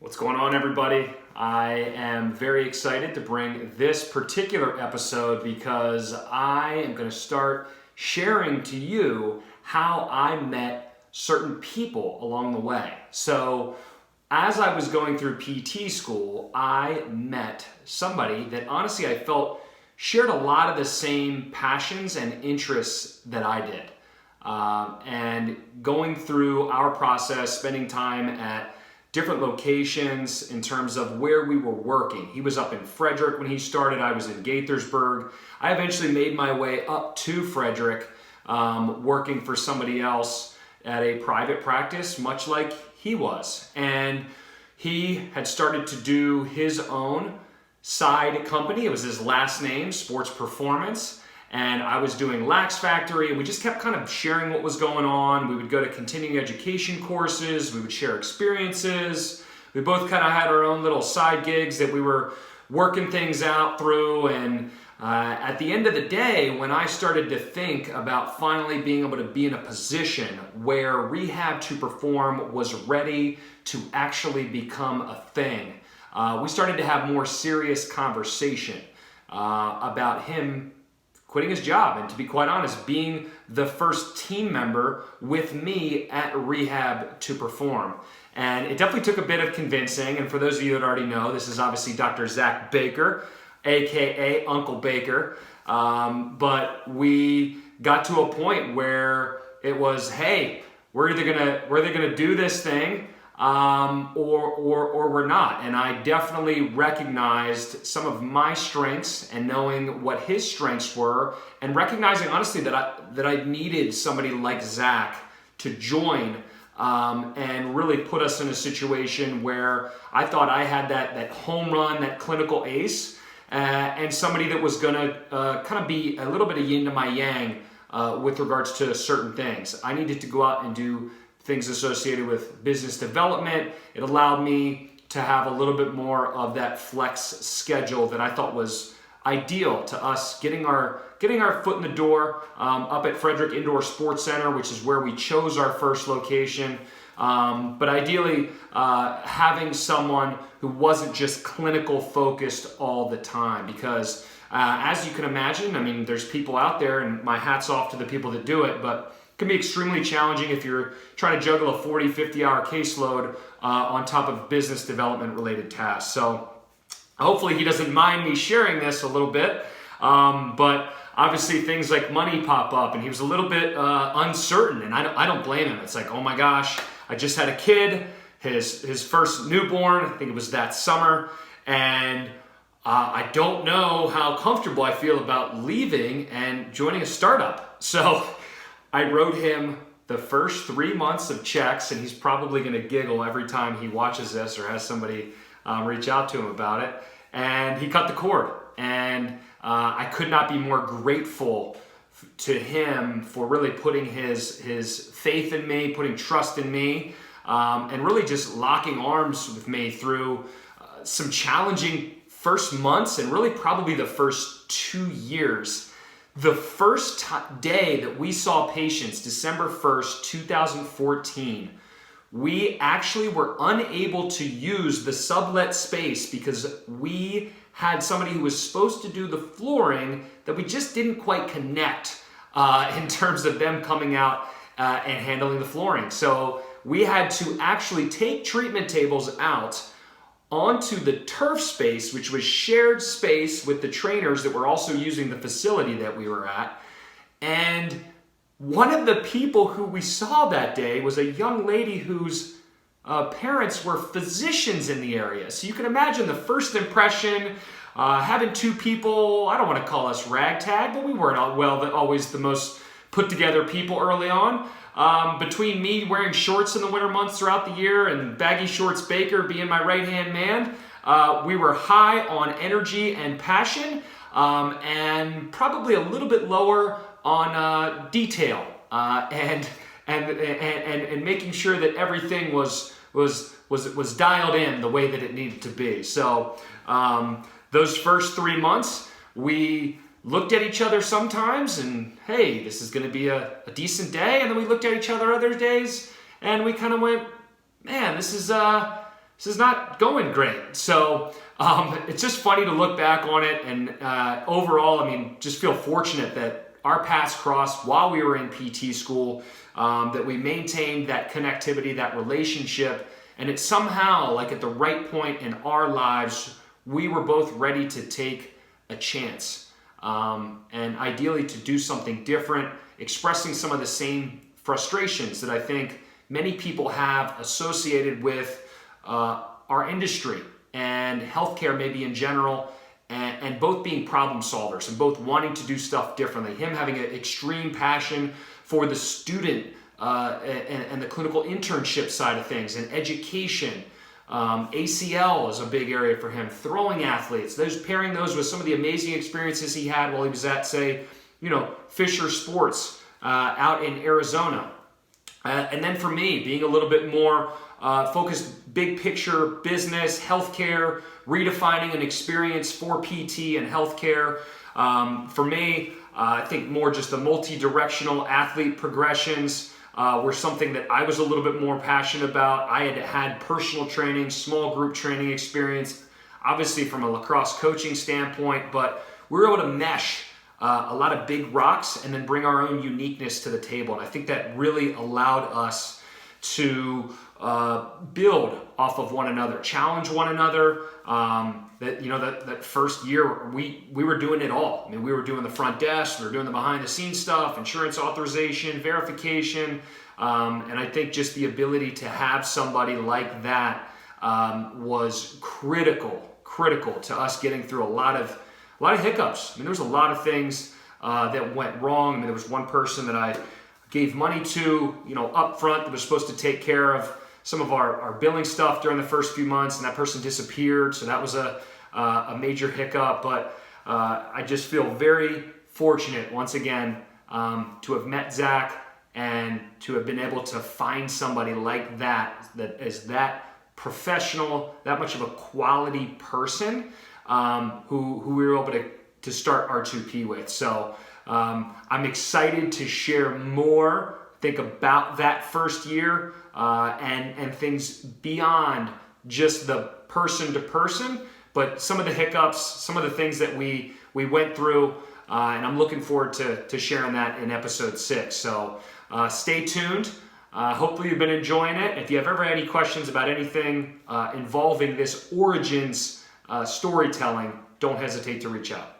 What's going on, everybody? I am very excited to bring this particular episode because I am going to start sharing to you how I met certain people along the way. So as I was going through PT school, I met somebody that honestly I felt shared a lot of the same passions and interests that I did. And going through our process, spending time at different locations in terms of where we were working. He was up in Frederick when he started. I was in Gaithersburg. I eventually made my way up to Frederick, working for somebody else at a private practice, much like he was. And he had started to do his own side company. It was his last name, Sports Performance. And I was doing Lax Factory, and we just kept kind of sharing what was going on. We would go to continuing education courses. We would share experiences. We both kind of had our own little side gigs that we were working things out through. And at the end of the day, when I started to think about finally being able to be in a position where Rehab2Perform was ready to actually become a thing, we started to have more serious conversation about him quitting his job and, to be quite honest, being the first team member with me at Rehab2Perform. And it definitely took a bit of convincing. And for those of you that already know, this is obviously Dr. Zach Baker, aka Uncle Baker. But we got to a point where it was, hey, we're either gonna do this thing, or we're not. And I definitely recognized some of my strengths and knowing what his strengths were, and recognizing honestly that I needed somebody like Zach to join and really put us in a situation where I thought I had that home run, that clinical ace, and somebody that was gonna kind of be a little bit of yin to my yang with regards to certain things. I needed to go out and do things associated with business development. It allowed me to have a little bit more of that flex schedule that I thought was ideal to us getting our foot in the door up at Frederick Indoor Sports Center, which is where we chose our first location. But ideally, having someone who wasn't just clinical focused all the time, because as you can imagine, I mean, there's people out there, and my hat's off to the people that do it, but can be extremely challenging if you're trying to juggle a 40, 50-hour caseload on top of business development related tasks. So hopefully he doesn't mind me sharing this a little bit, but obviously things like money pop up, and he was a little bit uncertain, and I don't blame him. It's like, oh my gosh, I just had a kid, his first newborn, I think it was that summer, and I don't know how comfortable I feel about leaving and joining a startup. So I wrote him the first 3 months of checks, and he's probably going to giggle every time he watches this or has somebody reach out to him about it. And he cut the cord. And I could not be more grateful to him for really putting his faith in me, putting trust in me, and really just locking arms with me through some challenging first months, and really probably the first 2 years. The first day that we saw patients, December 1st, 2014, we actually were unable to use the sublet space because we had somebody who was supposed to do the flooring that we just didn't quite connect in terms of them coming out and handling the flooring. So we had to actually take treatment tables out onto the turf space, which was shared space with the trainers that were also using the facility that we were at. And one of the people who we saw that day was a young lady whose parents were physicians in the area. So you can imagine the first impression, having two people, I don't want to call us ragtag, but we weren't always the most put together people early on. Between me wearing shorts in the winter months throughout the year and baggy shorts Baker being my right-hand man, we were high on energy and passion, and probably a little bit lower on detail and making sure that everything was dialed in the way that it needed to be. So those first 3 months, we looked at each other sometimes and, hey, this is going to be a decent day. And then we looked at each other other days and we kind of went, man, this is this is not going great. So it's just funny to look back on it, and overall, I mean, just feel fortunate that our paths crossed while we were in PT school, that we maintained that connectivity, that relationship, and it somehow, like at the right point in our lives, we were both ready to take a chance, and ideally to do something different, expressing some of the same frustrations that I think many people have associated with our industry and healthcare maybe in general, and both being problem solvers and both wanting to do stuff differently. Him having an extreme passion for the student and the clinical internship side of things and education. ACL is a big area for him. Throwing athletes, pairing those with some of the amazing experiences he had while he was at, say, Fisher Sports out in Arizona. And then for me, being a little bit more focused, big picture, business, healthcare, redefining an experience for PT and healthcare. For me, I think more just the multi-directional athlete progressions were something that I was a little bit more passionate about. I had personal training, small group training experience, obviously from a lacrosse coaching standpoint, but we were able to mesh a lot of big rocks and then bring our own uniqueness to the table. And I think that really allowed us to build off of one another, challenge one another. That first year we were doing it all. I mean, we were doing the front desk, we were doing the behind the scenes stuff, insurance authorization, verification, and I think just the ability to have somebody like that was critical to us getting through a lot of hiccups. I mean, there was a lot of things that went wrong. I mean, there was one person that I gave money to, up front, that was supposed to take care of some of our billing stuff during the first few months, and that person disappeared. So that was a major hiccup. But I just feel very fortunate, once again, to have met Zach and to have been able to find somebody like that is that professional, that much of a quality person, who we were able to start R2P with. So I'm excited to share more, think about that first year, and things beyond just the person to person, but some of the hiccups, some of the things that we went through, and I'm looking forward to sharing that in episode 6. So stay tuned. Hopefully you've been enjoying it. If you have ever any questions about anything involving this origins storytelling, don't hesitate to reach out.